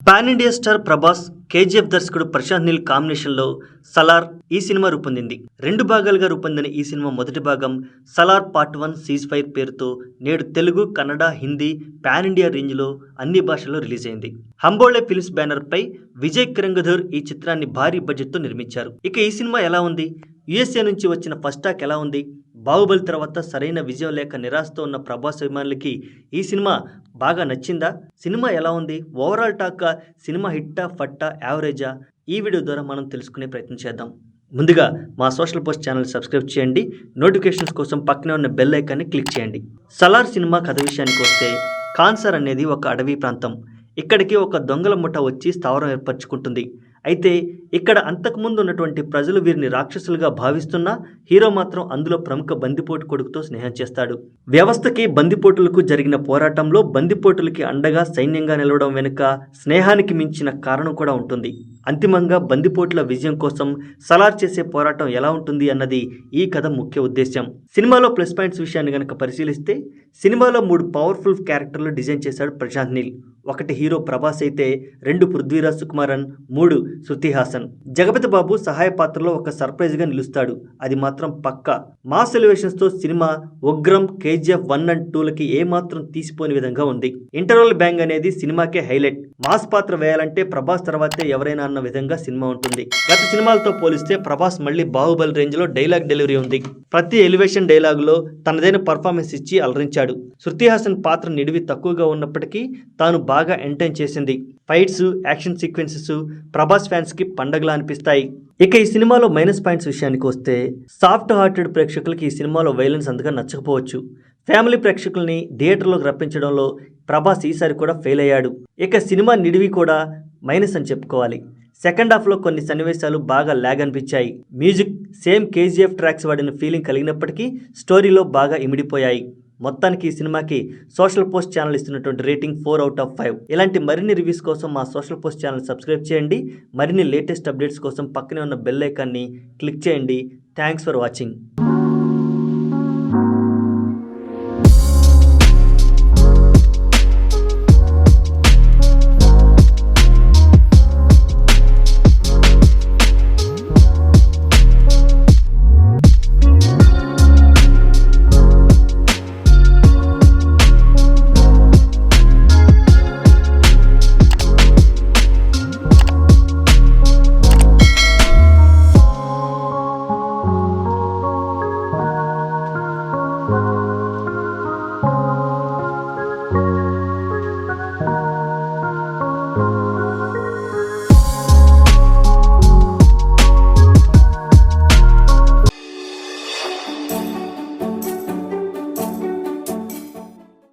Pan India star Prabhas, KGF దర్శకుడు ప్రశాంత్ నీల్ కాంబినేషన్లో సలార్ ఈ సినిమా రూపొందింది. 2 భాగాలుగా రూపొందిన ఈ సినిమా మొదటి భాగం సలార్ పార్ట్ 1 సీజ్ ఫైర్ పేరుతో నేడు తెలుగు, కన్నడ, హిందీ, పాన్ ఇండియా రేంజ్లో అన్ని భాషల్లో రిలీజ్ అయింది. హంబోళే ఫిల్మ్స్ బ్యానర్ పై విజయ్ కిరంగధర్ ఈ చిత్రాన్ని భారీ బడ్జెట్తో నిర్మించారు. ఇక ఈ సినిమా ఎలా ఉంది? యుఎస్ఏ నుంచి వచ్చిన ఫస్ట్ టాక్ ఎలా ఉంది? బాహుబలి తర్వాత సరైన విజయం లేక నిరాశతో ఉన్న ప్రభాస్ అభిమానులకి ఈ సినిమా బాగా నచ్చిందా? సినిమా ఎలా ఉంది? ఓవరాల్ టాక్ సినిమా హిట్టా, ఫట్టా, యావరేజా? ఈ వీడియో ద్వారా మనం తెలుసుకునే ప్రయత్నం చేద్దాం. ముందుగా మా సోషల్ పోస్ట్ ఛానల్ సబ్స్క్రైబ్ చేయండి. నోటిఫికేషన్స్ కోసం పక్కనే ఉన్న బెల్ ఐకాన్ని క్లిక్ చేయండి. సలార్ సినిమా కథ విషయానికి వస్తే, కాన్సర్ అనేది ఒక అడవి ప్రాంతం. ఇక్కడికి ఒక దొంగల ముఠ వచ్చి స్థావరం ఏర్పరచుకుంటుంది. అయితే ఇక్కడ అంతకుముందు ఉన్నటువంటి ప్రజలు వీరిని రాక్షసులుగా భావిస్తున్నా హీరో మాత్రం అందులో ప్రముఖ బందిపోటు కొడుకుతో స్నేహం చేస్తాడు. వ్యవస్థకి బందిపోటులకు జరిగిన పోరాటంలో బందిపోటులకి అండగా సైన్యంగా నిలవడం వెనుక స్నేహానికి మించిన కారణం కూడా ఉంటుంది. అంతిమంగా బందిపోట్ల విజయం కోసం సలార్ చేసే పోరాటం ఎలా ఉంటుంది అన్నది ఈ కథ ముఖ్య ఉద్దేశం. సినిమాలో ప్లస్ పాయింట్స్ విషయాన్ని గనక పరిశీలిస్తే, సినిమాలో 3 పవర్ఫుల్ క్యారెక్టర్లు డిజైన్ చేశాడు ప్రశాంత్ నీల్. 1 హీరో ప్రభాస్ అయితే, 2 పృథ్వీరాజ్ సుకుమారన్, 3 శృతి హాసన్. జగపతి బాబు సహాయ పాత్రలో ఒక సర్ప్రైజ్ గా నిలుస్తాడు. అది మాత్రం పక్కా. మాస్ ఎలివేషన్స్ తో సినిమా ఉగ్రం, కేజీఎఫ్ 1 and 2లకి ఏమాత్రం తీసిపోని విధంగా ఉంది. ఇంటర్వల్ బ్యాంగ్ అనేది సినిమాకే హైలైట్. మాస్ పాత్ర వేయాలంటే ప్రభాస్ తర్వాతే ఎవరైనా అన్న విధంగా సినిమా ఉంటుంది. గత సినిమాలతో పోలిస్తే ప్రభాస్ మళ్ళీ బాహుబలి రేంజ్ లో డైలాగ్ డెలివరీ ఉంది. ప్రతి ఎలివేషన్ డైలాగ్ లో తనదైన పర్ఫార్మెన్స్ ఇచ్చి అలరించాడు. శృతి హాసన్ పాత్ర నిడివి తక్కువగా ఉన్నప్పటికీ తాను బాగా ఎంటర్టైన్ చేసింది. Fights, action sequences Prabhas fans కి పండగలా అనిపిస్తాయి. ఇక ఈ సినిమాలో మైనస్ పాయింట్స్ విషయానికి వస్తే, సాఫ్ట్ హార్టెడ్ ప్రేక్షకులకి ఈ సినిమాలో వైలెన్స్ అంతగా నచ్చకపోవచ్చు. ఫ్యామిలీ ప్రేక్షకుల్ని థియేటర్లోకి రప్పించడంలో ప్రభాస్ ఈసారి కూడా ఫెయిల్ అయ్యాడు. ఇక సినిమా నిడివి కూడా మైనస్ అని చెప్పుకోవాలి. సెకండ్ హాఫ్లో కొన్ని సన్నివేశాలు బాగా ల్యాగ్ అనిపించాయి. మ్యూజిక్ సేమ్ కేజీఎఫ్ ట్రాక్స్ వాడిన ఫీలింగ్ కలిగినప్పటికీ స్టోరీలో బాగా ఇమిడిపోయాయి. మొత్తానికి ఈ సినిమాకి సోషల్ పోస్ట్ ఛానల్ ఇస్తున్నటువంటి రేటింగ్ 4 out of 5. ఇలాంటి మరిన్ని రివ్యూస్ కోసం మా సోషల్ పోస్ట్ ఛానల్ సబ్స్క్రైబ్ చేయండి. మరిన్ని లేటెస్ట్ అప్డేట్స్ కోసం పక్కనే ఉన్న బెల్ ఐకాన్ని క్లిక్ చేయండి. Thanks for watching.